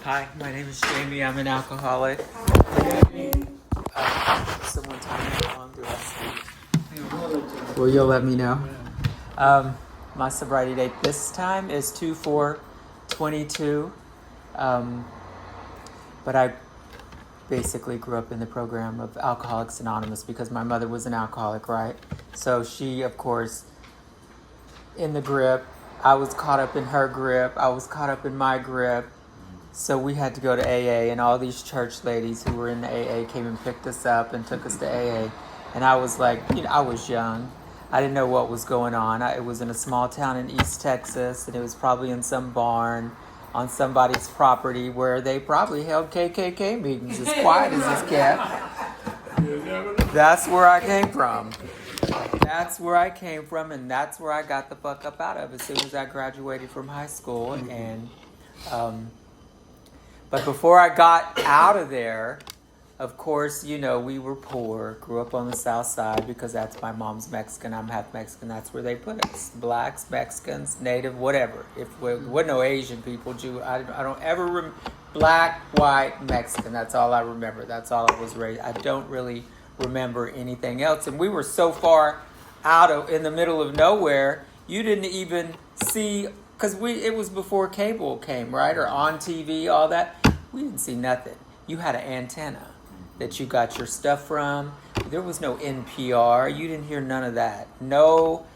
Hi, my name is Jamie. I'm an alcoholic. Someone tell me how long do I speak? Well, you'll let me know. My sobriety date this time is 2/4/22. But I basically grew up in the program of Alcoholics Anonymous because my mother was an alcoholic, right? So she, of course, in the grip. I was caught up in her grip. I was caught up in my grip. So we had to go to AA, and all these church ladies who were in the AA came and picked us up and took us to AA. And I was like, I was young. I didn't know what was going on. It was in a small town in East Texas, and it was probably in some barn on somebody's property where they probably held KKK meetings as quiet as it's kept. That's where I came from. That's where I came from, and that's where I got the fuck up out of as soon as I graduated from high school. And but before I got out of there, of course, we were poor. Grew up on the South Side because that's my mom's Mexican. I'm half Mexican. That's where they put us. Blacks, Mexicans, Native, whatever. If there wasn't no Asian people, Jew, I don't ever black, white, Mexican. That's all I remember. That's all I was raised. I don't really remember anything else. And we were so far in the middle of nowhere, you didn't even see, because it was before cable came, right? Or on TV, all that. We didn't see nothing. You had an antenna that you got your stuff from. There was no NPR. You didn't hear none of that. No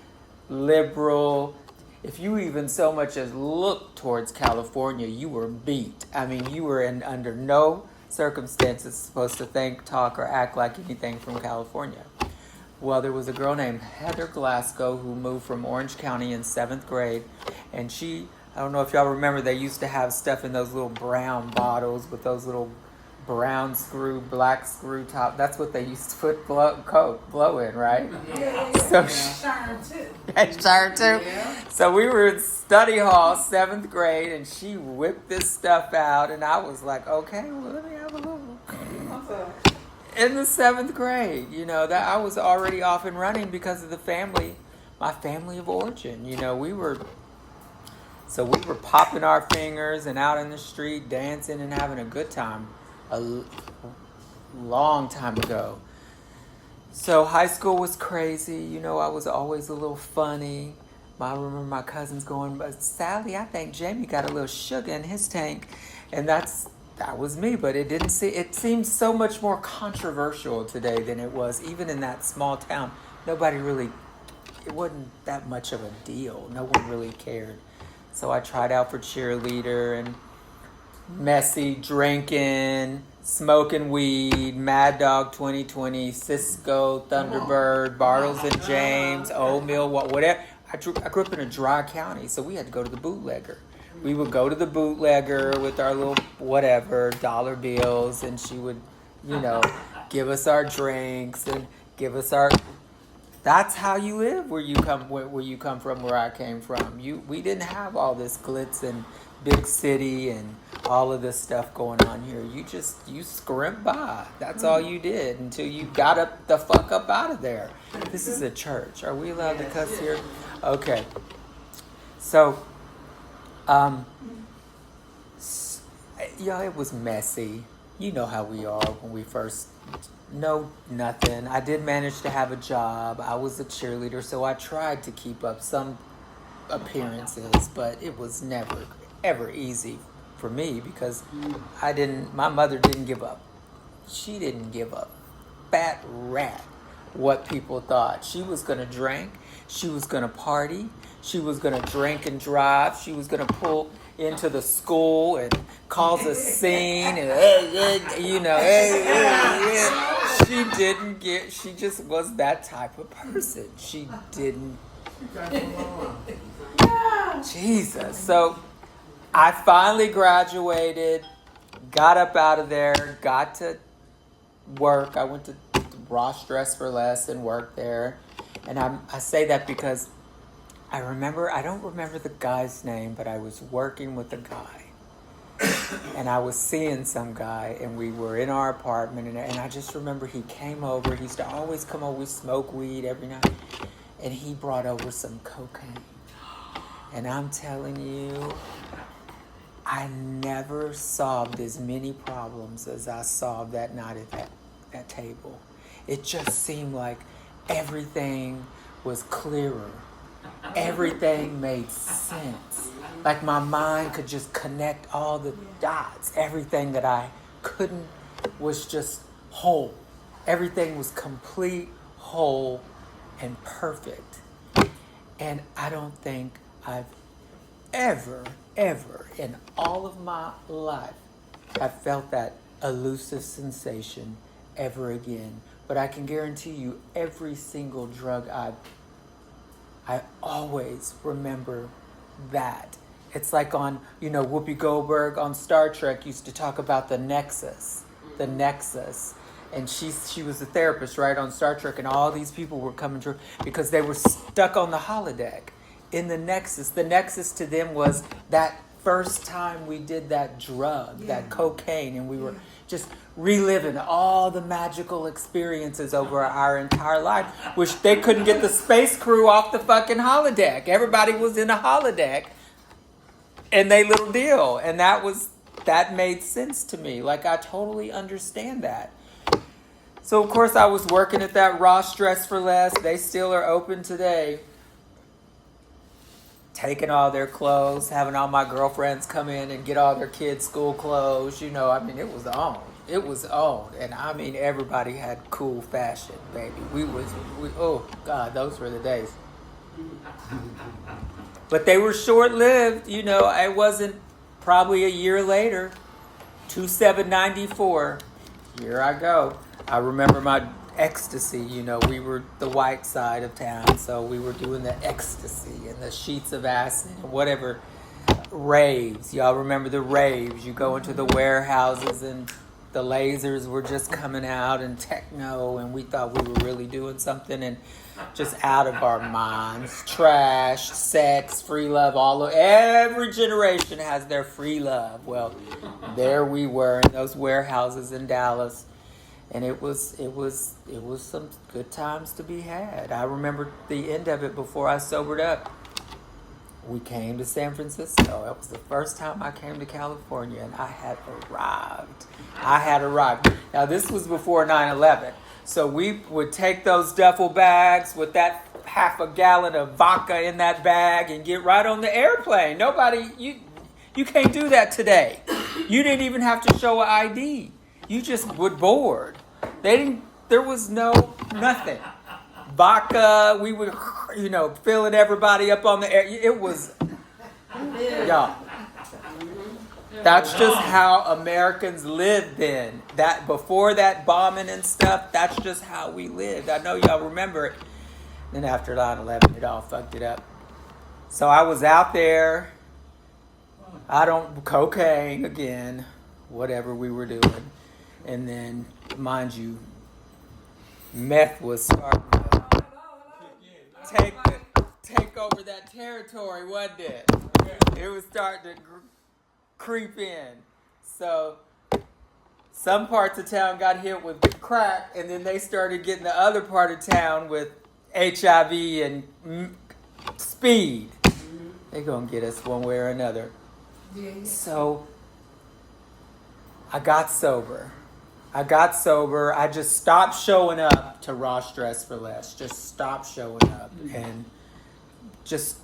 liberal. If you even so much as looked towards California, you were beat. I mean, you were under no circumstances supposed to think, talk, or act like anything from California. Well, there was a girl named Heather Glasgow who moved from Orange County in 7th grade, and I don't know if y'all remember, they used to have stuff in those little brown bottles with those little brown screw, black screw top. That's what they used to put blow in, right? Yeah. So Sharn too. Yeah. So we were in study hall, 7th grade, and she whipped this stuff out, and I was like, okay, well, let me have a little. In the 7th grade, that I was already off and running because of my family of origin. We were popping our fingers and out in the street dancing and having a good time a long time ago. So high school was crazy. I was always a little funny. I remember my cousins going, but Sally, I think Jamie got a little sugar in his tank. And that was me, but it seems so much more controversial today than it was even in that small town. It wasn't that much of a deal. No one really cared. So I tried out for cheerleader and messy drinking, smoking weed, Mad Dog 2020, Cisco, Thunderbird, Bartles and James, Old Mill, whatever. I grew up in a dry county, so we had to go to the bootlegger. We would go to the bootlegger with our little dollar bills, and she would, give us our drinks and give us our. That's how you live where you come from, where I came from. We didn't have all this glitz and big city and all of this stuff going on here. You scrimp by. That's all you did until you got the fuck up out of there. This is a church. Are we allowed to cuss here? Okay. So, it was messy. You know how we are when we first know nothing. I did manage to have a job. I was a cheerleader, so I tried to keep up some appearances, but it was never, ever easy for me because my mother didn't give up. She didn't give up. Fat rat what people thought. She was going to drink. She was going to party. She was going to drink and drive. She was going to pull into the school and cause a scene and she just was that type of person. She didn't. Jesus. So I finally graduated, got up out of there, got to work. I went to Ross Dress for Less and worked there. And I say that because I don't remember the guy's name, but I was working with a guy. And I was seeing some guy, and we were in our apartment, and I just remember he came over. He used to always come over. We smoke weed every night. And he brought over some cocaine. And I'm telling you, I never solved as many problems as I solved that night at that table. It just seemed like everything was clearer. Everything made sense. Like my mind could just connect all the dots. Everything that I couldn't was just whole. Everything was complete, whole, and perfect. And I don't think I've ever in all of my life have felt that elusive sensation ever again. But I can guarantee you, every single drug I always remember that. It's like on, Whoopi Goldberg on Star Trek used to talk about the nexus. And she was a therapist, right, on Star Trek, and all these people were coming to her because they were stuck on the holodeck in the nexus. The nexus to them was that first time we did that drug, that cocaine, and we were just reliving all the magical experiences over our entire life, which they couldn't get the space crew off the fucking holodeck. Everybody was in a holodeck, and they little deal. And that made sense to me. Like, I totally understand that. So, of course, I was working at that Ross Dress for Less. They still are open today. Taking all their clothes, having all my girlfriends come in and get all their kids' school clothes. It was on. It was on. And everybody had cool fashion, baby. Oh, God, those were the days. But they were short-lived. It wasn't probably a year later. 2794. Here I go. I remember my ecstasy. We were the white side of town, so we were doing the ecstasy and the sheets of acid and whatever. Raves. Y'all remember the raves? You go into the warehouses and the lasers were just coming out and techno, and we thought we were really doing something, and just out of our minds. Trash, sex, free love, every generation has their free love. Well, there we were in those warehouses in Dallas. And it was some good times to be had. I remember the end of it before I sobered up. We came to San Francisco. It was the first time I came to California, and I had arrived. Now, this was before 9/11. So we would take those duffel bags with that half a gallon of vodka in that bag and get right on the airplane. You can't do that today. You didn't even have to show an ID. You just would board. There was nothing. Vodka, we were, filling everybody up on the air. It was, y'all. That's just how Americans lived then. That before that bombing and stuff, that's just how we lived. I know y'all remember it. Then after 9/11, it all fucked it up. So I was out there. Cocaine again, whatever we were doing. And then, mind you, meth was starting to take over that territory, wasn't it? It was starting to creep in. So, some parts of town got hit with crack, and then they started getting the other part of town with HIV and speed. They're going to get us one way or another. So, I got sober. I just stopped showing up to Ross Dress for Less. Just stopped showing up and just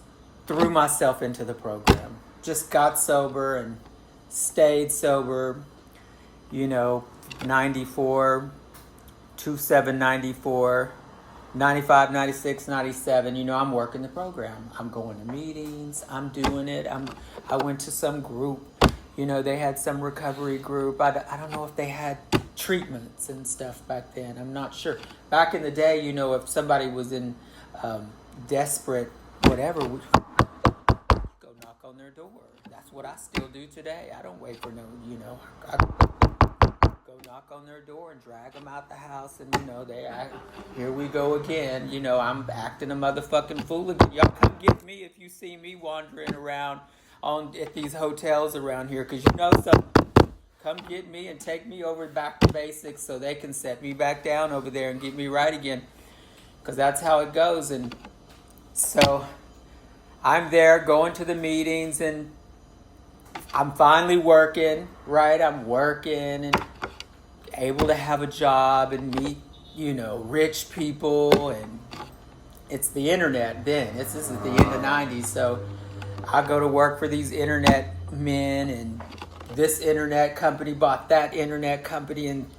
threw myself into the program. Just got sober and stayed sober, 94, 27, 94, 95, 96, 97. I'm working the program. I'm going to meetings. I'm doing it. I went to some group. They had some recovery group. I don't know if they had treatments and stuff back then. I'm not sure. Back in the day, if somebody was in desperate whatever, we go knock on their door. That's what I still do today. I don't wait for I go knock on their door and drag them out the house, and here we go again. I'm acting a motherfucking fool again. Y'all come get me if you see me wandering around at these hotels around here, because come get me and take me over back to basics so they can set me back down over there and get me right again, because that's how it goes. And so I'm there going to the meetings, and I'm finally working, right? I'm working and able to have a job and meet, rich people. And it's the internet then. This is at the end of the 90s. So I go to work for these internet men, and this internet company bought that internet company, and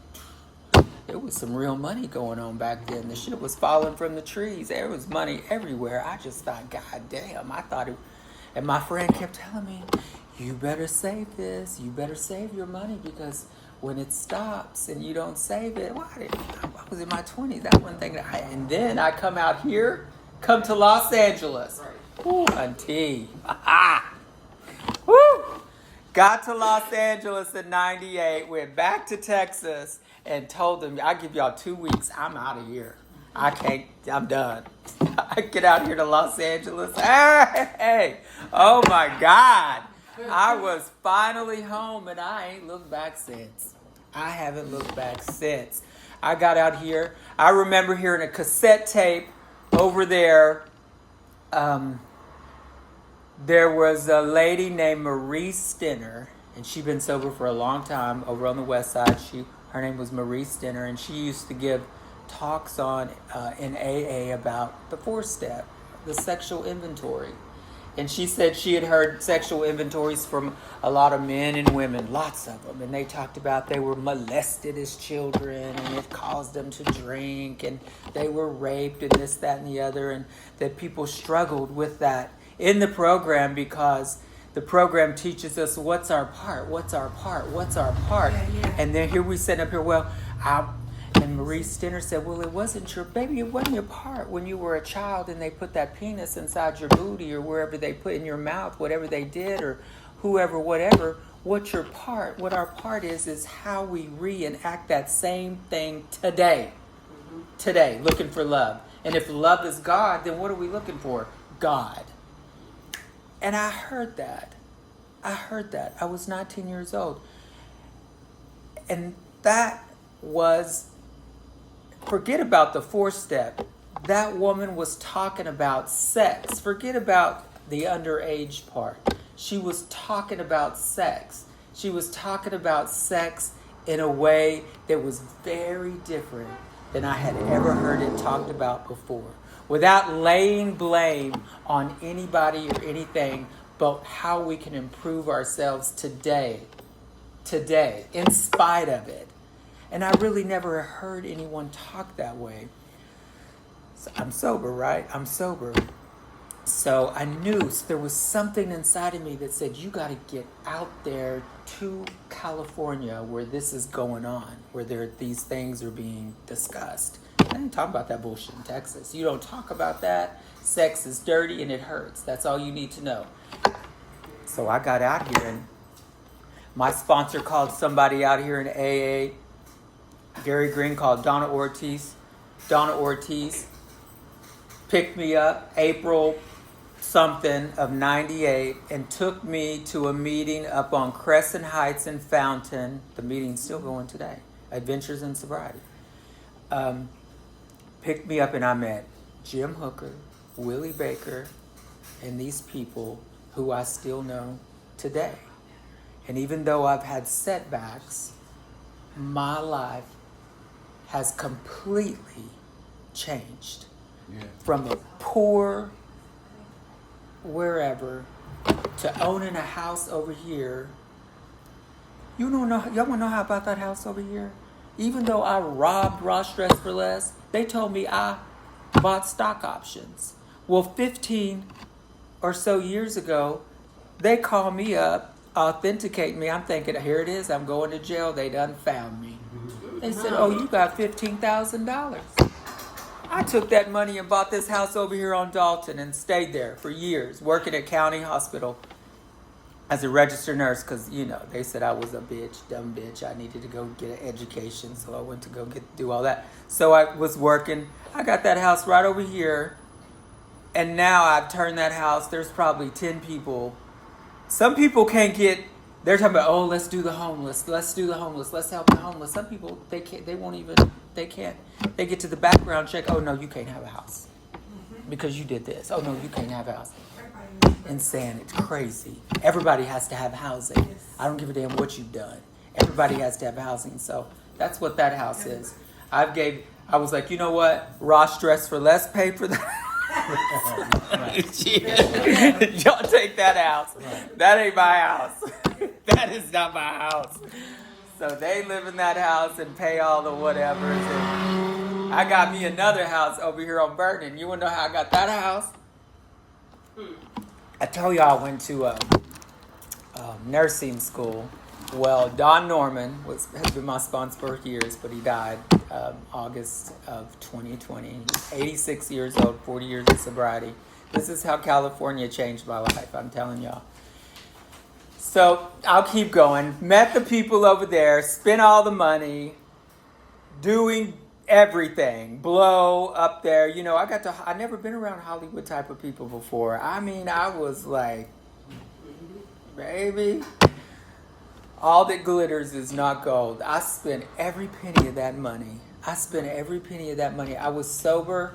it was some real money going on back then. The shit was falling from the trees. There was money everywhere. I just thought, God damn. I thought it, and my friend kept telling me, you better save this. You better save your money, because when it stops and you don't save it, I was in my 20s. That one thing and then I come out here, come to Los Angeles. Woo, auntie. Woo! Got to Los Angeles in 98, went back to Texas, and told them, I'll give y'all 2 weeks. I'm out of here. I'm done. I get out here to Los Angeles. Hey, oh my God. I was finally home, and I ain't looked back since. I haven't looked back since. I got out here. I remember hearing a cassette tape over there. There was a lady named Marie Stinner, and she'd been sober for a long time over on the west side. Her name was Marie Stinner, and she used to give talks in AA about the 4-step, the sexual inventory. And she said she had heard sexual inventories from a lot of men and women, lots of them. And they talked about they were molested as children, and it caused them to drink, and they were raped, and this, that, and the other. And that people struggled with that in the program, because the program teaches us what's our part. Yeah. And then here we sit up here, and Marie Stinner said, well, it wasn't your part when you were a child and they put that penis inside your booty or wherever they put in your mouth, whatever they did, or whoever, whatever. What our part is how we reenact that same thing today. Today, looking for love. And if love is God, then what are we looking for? God. And I heard that. I was 19 years old. And that was, forget about the 4-step. That woman was talking about sex. Forget about the underage part. She was talking about sex. She was talking about sex in a way that was very different than I had ever heard it talked about before. Without laying blame on anybody or anything, but how we can improve ourselves today, in spite of it. And I really never heard anyone talk that way. So I'm sober, right? I'm sober. So I knew there was something inside of me that said, you got to get out there to California where this is going on, where these things are being discussed. I didn't talk about that bullshit in Texas. You don't talk about that. Sex is dirty and it hurts. That's all you need to know. So I got out here, and my sponsor called somebody out here in AA. Gary Green called Donna Ortiz. Donna Ortiz picked me up April something of 98 and took me to a meeting up on Crescent Heights in Fountain. The meeting's still going today. Adventures in Sobriety. Picked me up, and I met Jim Hooker, Willie Baker, and these people who I still know today. And even though I've had setbacks, my life has completely changed. Yeah. From a poor wherever to owning a house over here. Y'all want to know how about that house over here? Even though I robbed Ross Dress for Less, they told me I bought stock options. Well, 15 or so years ago, they called me up, authenticate me. I'm thinking, here it is, I'm going to jail. They done found me. They said, oh, you got $15,000. I took that money and bought this house over here on Dalton and stayed there for years, working at County Hospital as a registered nurse, because, they said I was a dumb bitch. I needed to go get an education, so I went to go do all that. So I was working. I got that house right over here, and now I've turned that house. There's probably 10 people. Some people can't get, they're talking about, oh, let's do the homeless. Let's do the homeless. Let's help the homeless. Some people, they can't. They get to the background check. Oh, no, you can't have a house because you did this. Oh, no, you can't have a house. and saying it's crazy. Everybody has to have housing. I don't give a damn what you've done. Everybody has to have housing. So that's what that house is. I was like, you know what? Ross Dress for Less paid for that. Y'all take that house. That ain't my house. That is not my house. So they live in that house and pay all the whatevers. And I got me another house over here on Vernon. You want to know how I got that house? I told y'all I went to nursing school. Well, Don Norman has been my sponsor for years, but he died August of 2020. 86 years old, 40 years of sobriety. This is how California changed my life, I'm telling y'all. So I'll keep going. Met the people over there, spent all the money, doing everything, blow up there. You know, I never been around Hollywood type of people before. I mean, I was like, baby, all that glitters is not gold. I spent every penny of that money. I was sober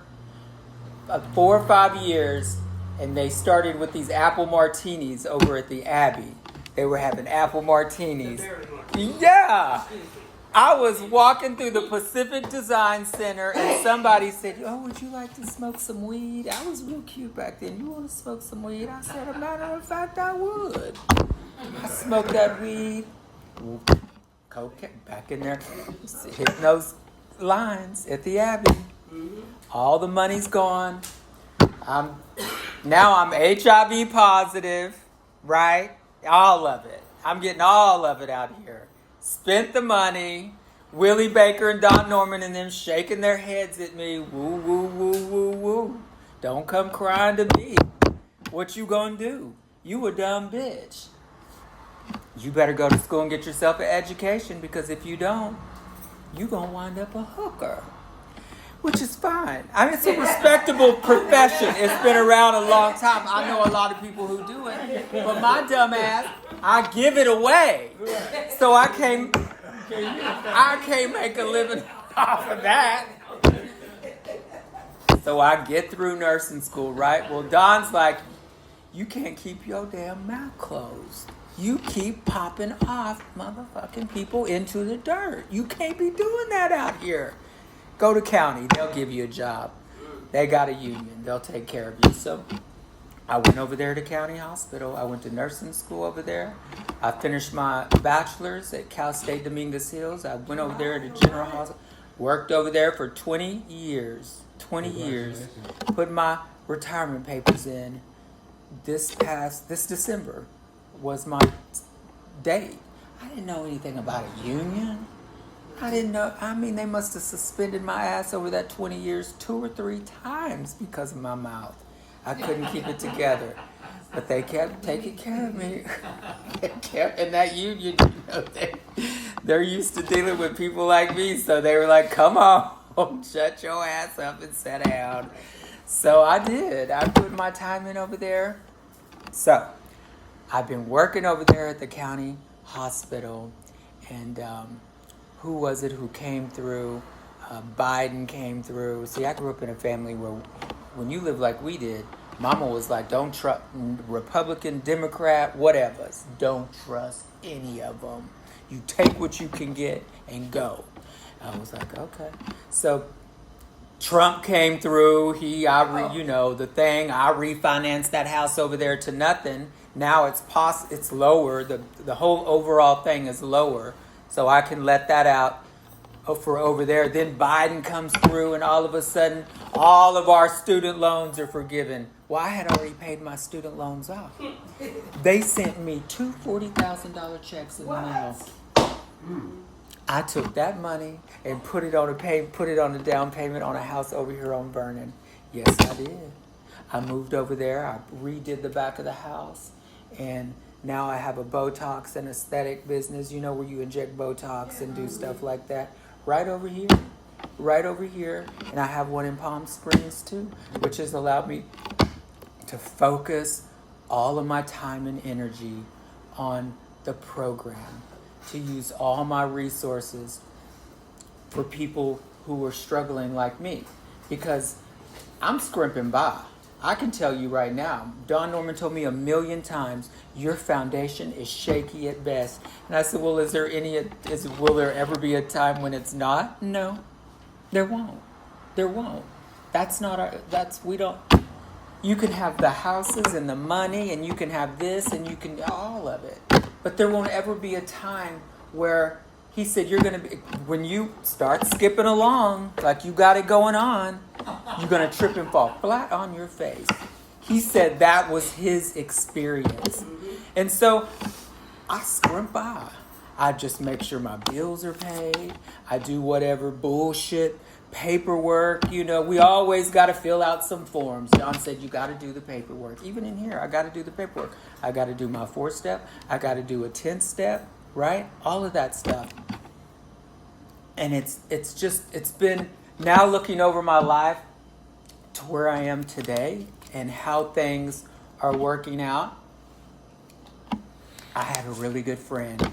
4 or 5 years, and they started with these apple martinis over at the Abbey. They were having apple martinis. Yeah. I was walking through the Pacific Design Center, and somebody said, oh, would you like to smoke some weed? I was real cute back then. You want to smoke some weed? I said, a matter of fact, I would. I smoked that weed. Cocaine back in there, hitting those lines at the Abbey. All the money's gone. Now I'm HIV positive, right? All of it. I'm getting all of it out here. Spent the money. Willie Baker and Don Norman and them shaking their heads at me. Woo, woo, woo, woo, woo. Don't come crying to me. What you gonna do? You a dumb bitch. You better go to school and get yourself an education, because if you don't, you gonna wind up a hooker. Which is fine. I mean, it's a respectable profession. It's been around a long time. I know a lot of people who do it. But my dumb ass, I give it away. So I can't make a living off of that. So I get through nursing school, right? Well, Don's like, you can't keep your damn mouth closed. You keep popping off motherfucking people into the dirt. You can't be doing that out here. Go to county. They'll give you a job. They got a union. They'll take care of you. So I went over there to county hospital. I went to nursing school over there. I finished my bachelor's at Cal State Dominguez Hills. I went over there to General Hospital. Worked over there for 20 years. 20 years. Put my retirement papers in. This December was my date. I didn't know anything about a union. I didn't know. I mean, they must have suspended my ass over that 20 years 2 or 3 times because of my mouth. I couldn't keep it together. But they kept taking care of me. In that union, they're used to dealing with people like me. So they were like, come on, shut your ass up and sit down. So I did. I put my time in over there. So I've been working over there at the county hospital. And who was it who came through? Biden came through. See, I grew up in a family where when you live like we did, Mama was like, don't trust Republican, Democrat, whatever. Don't trust any of them. You take what you can get and go. I was like, okay. So Trump came through. I refinanced that house over there to nothing. Now it's lower. The whole overall thing is lower. So I can let that out for over there. Then Biden comes through, and all of a sudden, all of our student loans are forgiven. Well, I had already paid my student loans off. They sent me 2 $40,000 checks in the mail. I took that money and put it on a down payment on a house over here on Vernon. Yes, I did. I moved over there. I redid the back of the house, and now I have a Botox and aesthetic business, where you inject Botox and do stuff like that. Right over here. And I have one in Palm Springs too, which has allowed me to focus all of my time and energy on the program, to use all my resources for people who are struggling like me, because I'm scrimping by. I can tell you right now, Don Norman told me 1,000,000 times, your foundation is shaky at best. And I said, well, will there ever be a time when it's not? No, there won't. There won't. You can have the houses and the money and you can have this and you can, all of it. But there won't ever be a time where he said, when you start skipping along, like you got it going on, you're going to trip and fall flat on your face. He said that was his experience. And so I scrimp by. I just make sure my bills are paid. I do whatever bullshit paperwork. We always got to fill out some forms. Don said you got to do the paperwork. Even in here, I got to do the paperwork. I got to do my 4-step. I got to do a 10-step, right? All of that stuff. And it's been, now looking over my life to where I am today and how things are working out. I have a really good friend.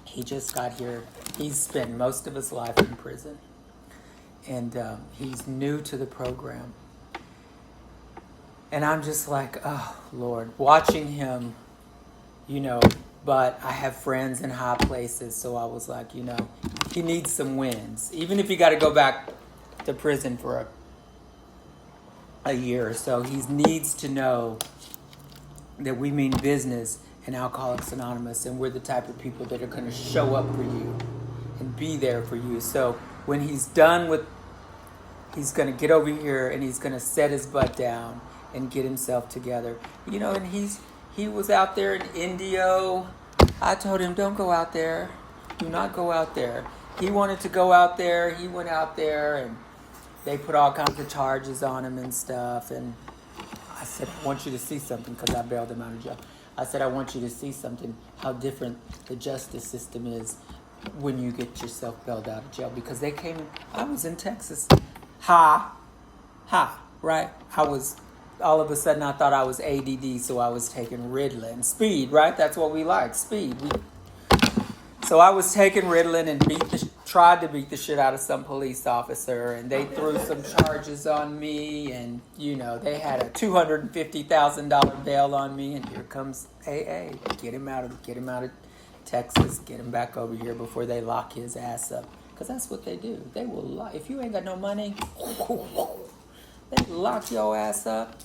He just got here. He's spent most of his life in prison. And he's new to the program. And I'm just like, oh, Lord, watching him, but I have friends in high places. So I was like, he needs some wins. Even if he got to go back to prison for a year or so, he needs to know that we mean business in Alcoholics Anonymous. And we're the type of people that are going to show up for you and be there for you. So when he's done he's going to get over here and he's going to set his butt down and get himself together. And he was out there in Indio. I told him, don't go out there. Do not go out there. He wanted to go out there. He went out there and they put all kinds of charges on him and stuff. And I said, I want you to see something, because I bailed him out of jail. I said, I want you to see something, how different the justice system is when you get yourself bailed out of jail. Because I was in Texas. Right? All of a sudden I thought I was ADD, so I was taking Ritalin. Speed, right? That's what we like, speed. So I was taking Ritalin and tried to beat the shit out of some police officer, and they threw some charges on me, and they had a $250,000 bail on me, and here comes AA. Get him out of Texas, get him back over here before they lock his ass up. Because that's what they do. They will lock. If you ain't got no money, they lock your ass up.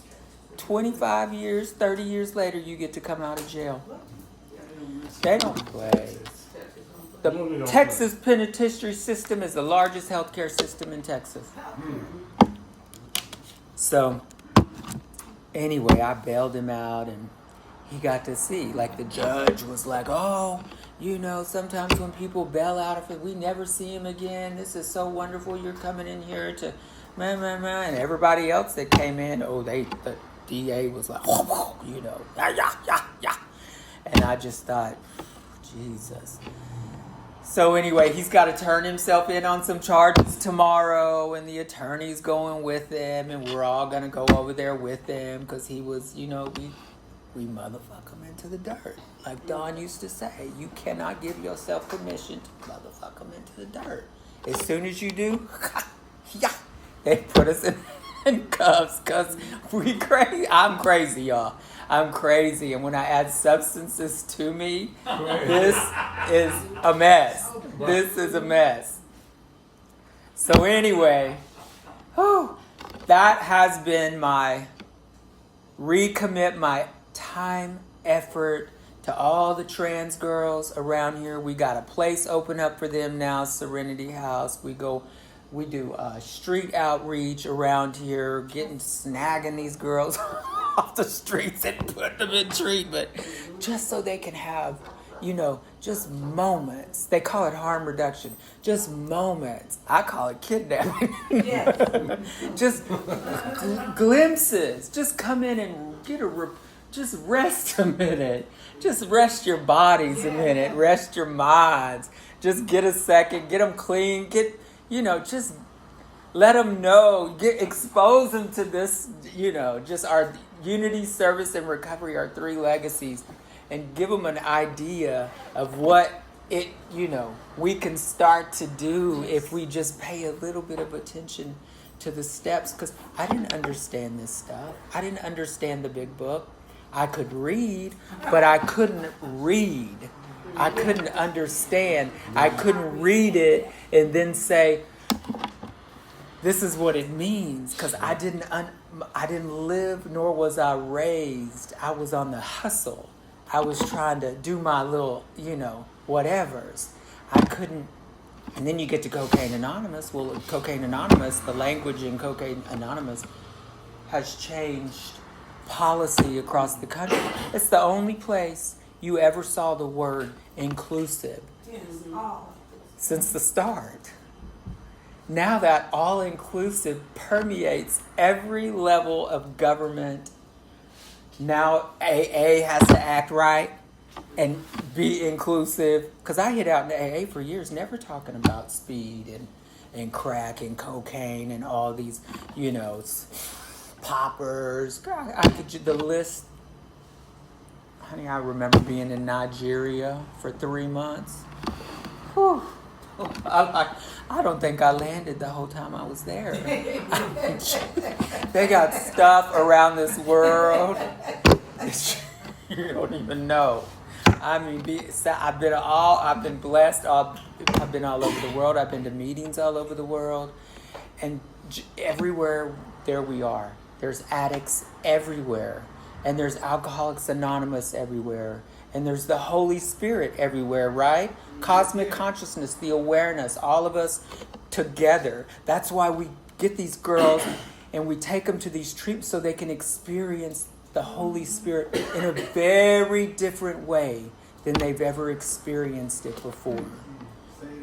25 years, 30 years later, you get to come out of jail. They don't play. The Texas penitentiary system is the largest healthcare system in Texas. So, anyway, I bailed him out and he got to see. Like the judge was like, oh, sometimes when people bail out of it, we never see him again. This is so wonderful. You're coming in here to, and everybody else that came in, the DA was like, yeah. And I just thought, Jesus. So anyway, he's got to turn himself in on some charges tomorrow, and the attorney's going with him, and we're all going to go over there with him because he was, we motherfuck him into the dirt. Like Don used to say, you cannot give yourself permission to motherfuck him into the dirt. As soon as you do, they put us in cuffs because we crazy. I'm crazy, y'all. I'm crazy. And when I add substances to me, this is a mess. This is a mess. So anyway, that has been my recommit my time, effort to all the trans girls around here. We got a place open up for them now, Serenity House. We do street outreach around here, snagging these girls off the streets and put them in treatment just so they can have, just moments. They call it harm reduction. Just moments. I call it kidnapping. Yes. Just glimpses. Just come in and just rest a minute. Just rest your bodies a minute. Rest your minds. Just get a second. Get them clean. Just let them know. Expose them to this, just our unity, service, and recovery, our 3 legacies. And give them an idea of what we can start to do if we just pay a little bit of attention to the steps because I didn't understand this stuff. I didn't understand the big book. I could read, but I couldn't read. I couldn't understand. I couldn't read it and then say, this is what it means, because I didn't live, nor was I raised. I was on the hustle. I was trying to do my little, whatevers. I couldn't. And then you get to Cocaine Anonymous. Well, Cocaine Anonymous, the language in Cocaine Anonymous has changed policy across the country. It's the only place you ever saw the word inclusive since the start. Now that all-inclusive permeates every level of government. Now AA has to act right and be inclusive. Because I hid out in the AA for years, never talking about speed and crack and cocaine and all these, poppers. I could, the list. Honey, I remember being in Nigeria for 3 months. Whew. I don't think I landed the whole time I was there. They got stuff around this world. You don't even know. I mean, I've been blessed. I've been all over the world. I've been to meetings all over the world. And everywhere, there we are. There's addicts everywhere. And there's Alcoholics Anonymous everywhere. And there's the Holy Spirit everywhere, right? Cosmic consciousness, the awareness, all of us together. That's why we get these girls and we take them to these treatments so they can experience the Holy Spirit in a very different way than they've ever experienced it before.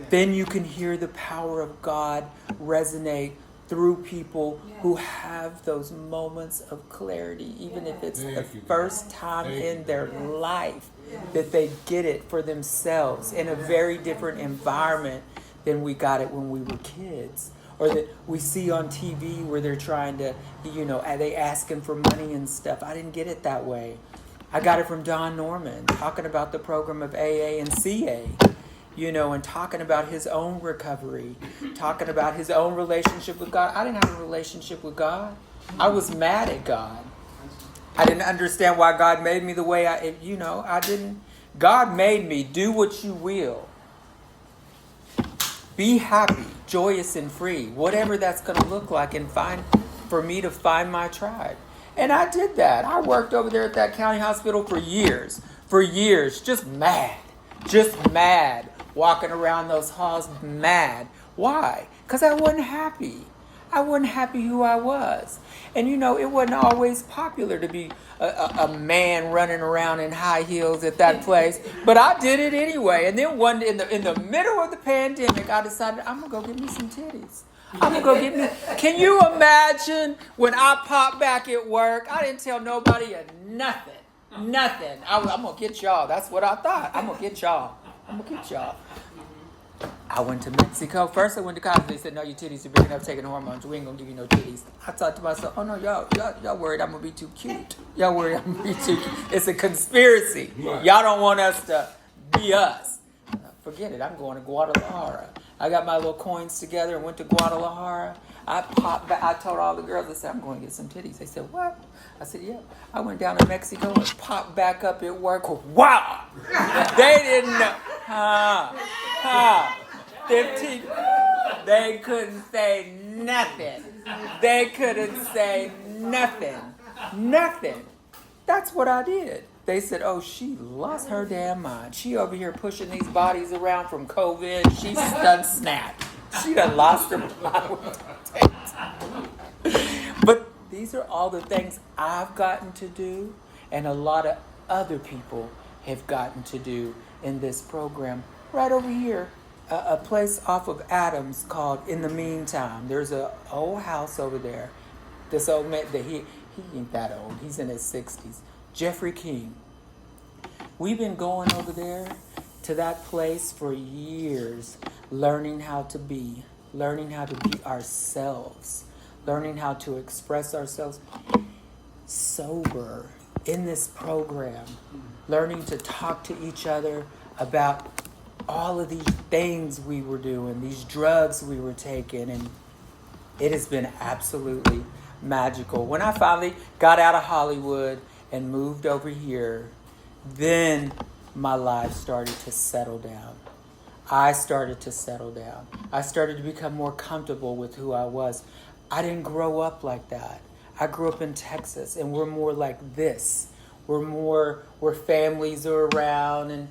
Then you can hear the power of God resonate through people who have those moments of clarity, even if it's the first time in their life that they get it for themselves in a very different environment than we got it when we were kids. Or that we see on TV where they're trying to, are they asking for money and stuff? I didn't get it that way. I got it from Don Norman, talking about the program of AA and CA. And talking about his own recovery, talking about his own relationship with God. I didn't have a relationship with God. I was mad at God. I didn't understand why God made me the way I didn't. God made me do what you will. Be happy, joyous, and free. Whatever that's going to look like, and for me to find my tribe. And I did that. I worked over there at that county hospital for years. Just mad. Walking around those halls mad. Why? Because I wasn't happy. I wasn't happy who I was. And it wasn't always popular to be a man running around in high heels at that place. But I did it anyway. And then one in the middle of the pandemic, I decided I'm going to go get me some titties. Can you imagine when I popped back at work? I didn't tell nobody nothing. Nothing. I'm going to get y'all. That's what I thought. I'm going to get y'all. I went to Mexico. First I went to college. They said, no, your titties are big enough taking hormones. We ain't going to give you no titties. I thought to myself, oh no, y'all worried I'm going to be too cute. Y'all worried I'm going to be too cute. It's a conspiracy. Y'all don't want us to be us. Forget it. I'm going to Guadalajara. I got my little coins together and went to Guadalajara. I popped back. I told all the girls, I said, I'm going to get some titties. They said, what? I said, yeah. I went down to Mexico and popped back up at work. Wow! They didn't know. 15. They couldn't say nothing. Nothing. That's what I did. They said, oh, she lost her damn mind. She over here pushing these bodies around from COVID. She's done snapped. She done lost her mind. But these are all the things I've gotten to do, and a lot of other people have gotten to do in this program. Right over here, a place off of Adams called In the Meantime. There's an old house over there. This old man, he ain't that old. He's in his 60s. Jeffrey King. We've been going over there to that place for years, learning how to be ourselves, learning how to express ourselves sober in this program, learning to talk to each other about all of these things we were doing, these drugs we were taking, and It has been absolutely magical. When I finally got out of Hollywood and moved over here, then my life started to settle down. I started to settle down. I started to become more comfortable with who I was. I didn't grow up like that. I grew up in Texas, and we're more like this. We're more where families are around, and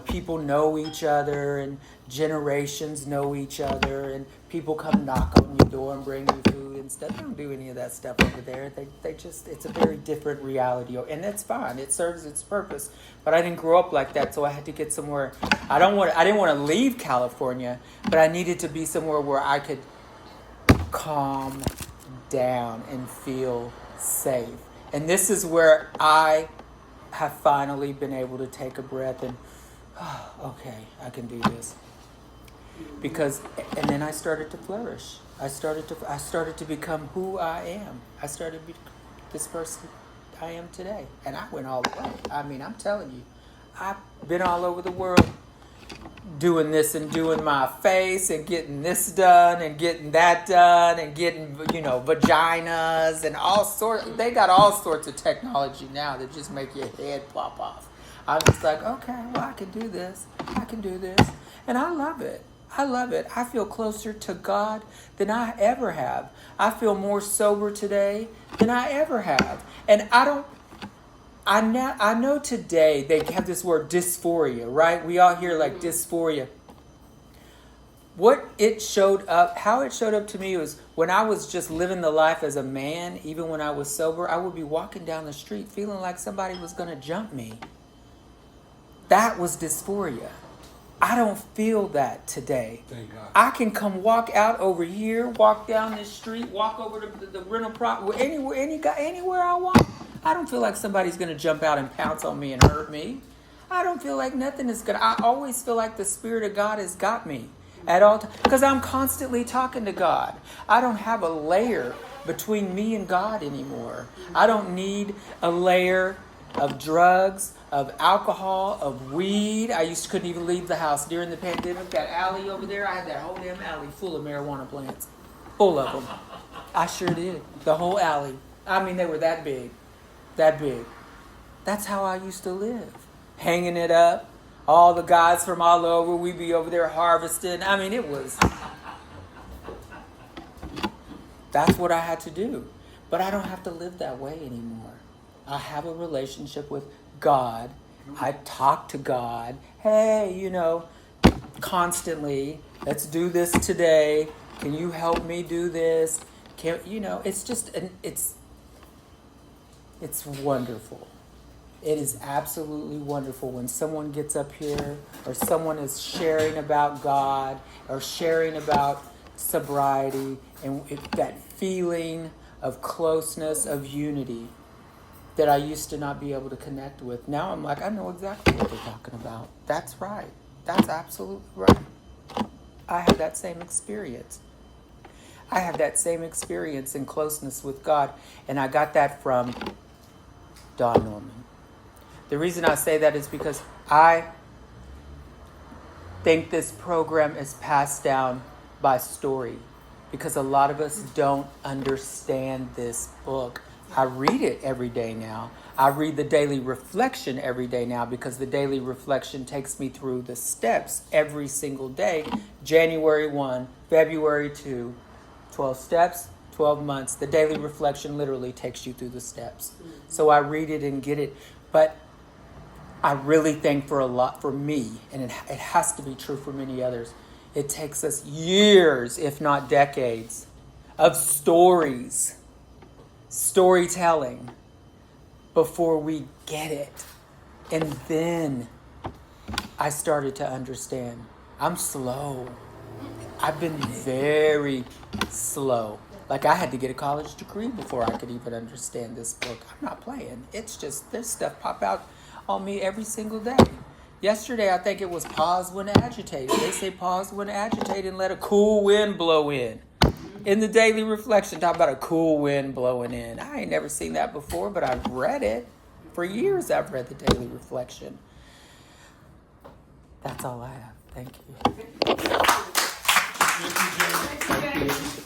people know each other, and generations know each other, and people come knock on your door and bring you food and stuff. They don't do any of that stuff over there. They just, it's a very different reality, and that's fine. It serves its purpose. But I didn't grow up like that, so I had to get somewhere. I didn't want to leave California, but I needed to be somewhere where I could calm down and feel safe. And this is where I have finally been able to take a breath and, okay, I can do this. And then I started to flourish. I started to become who I am. I started to be this person I am today. And I went all the way. I mean, I'm telling you, I've been all over the world doing this and doing my face and getting this done and getting that done and getting, vaginas and all sorts. They got all sorts of technology now that just make your head pop off. I'm just like, okay, well, I can do this. I can do this. And I love it. I love it. I feel closer to God than I ever have. I feel more sober today than I ever have. And I know today they have this word dysphoria, right? We all hear like dysphoria. How it showed up to me was when I was just living the life as a man, even when I was sober, I would be walking down the street feeling like somebody was going to jump me. That was dysphoria. I don't feel that today. Thank God. I can come walk out over here, walk down this street, walk over to the rental property, anywhere I want. I don't feel like somebody's going to jump out and pounce on me and hurt me. I don't feel like nothing is going to. I always feel like the Spirit of God has got me at all times because I'm constantly talking to God. I don't have a layer between me and God anymore. I don't need a layer of drugs, of alcohol, of weed. Couldn't even leave the house during the pandemic. That alley over there, I had that whole damn alley full of marijuana plants. Full of them. I sure did. The whole alley. I mean, they were that big. That big. That's how I used to live. Hanging it up. All the guys from all over, we'd be over there harvesting. I mean, that's what I had to do. But I don't have to live that way anymore. I have a relationship with God. I talk to God. Hey, constantly. Let's do this today. Can you help me do this? It's just it's wonderful. It is absolutely wonderful when someone gets up here or someone is sharing about God or sharing about sobriety and that feeling of closeness, of unity that I used to not be able to connect with. Now I'm like, I know exactly what they're talking about. That's right. That's absolutely right. I have that same experience. I have that same experience in closeness with God, and I got that from Don Norman. The reason I say that is because I think this program is passed down by story, because a lot of us don't understand this book. I read it every day now. I read the daily reflection every day now because the daily reflection takes me through the steps every single day. January 1, February 2, 12 steps, 12 months. The daily reflection literally takes you through the steps. So I read it and get it. But I really think for me, and it has to be true for many others, it takes us years, if not decades, of storytelling before we get it. And then I started to understand. I'm slow. I've been very slow. Like I had to get a college degree before I could even understand this book. I'm not playing. It's just this stuff pop out on me every single day. Yesterday, I think it was pause when agitated. They say pause when agitated and let a cool wind blow in. In the daily reflection, talk about a cool wind blowing in. I ain't never seen that before, but I've read it. For years, I've read the daily reflection. That's all I have. Thank you. Thank you, James. Thank you.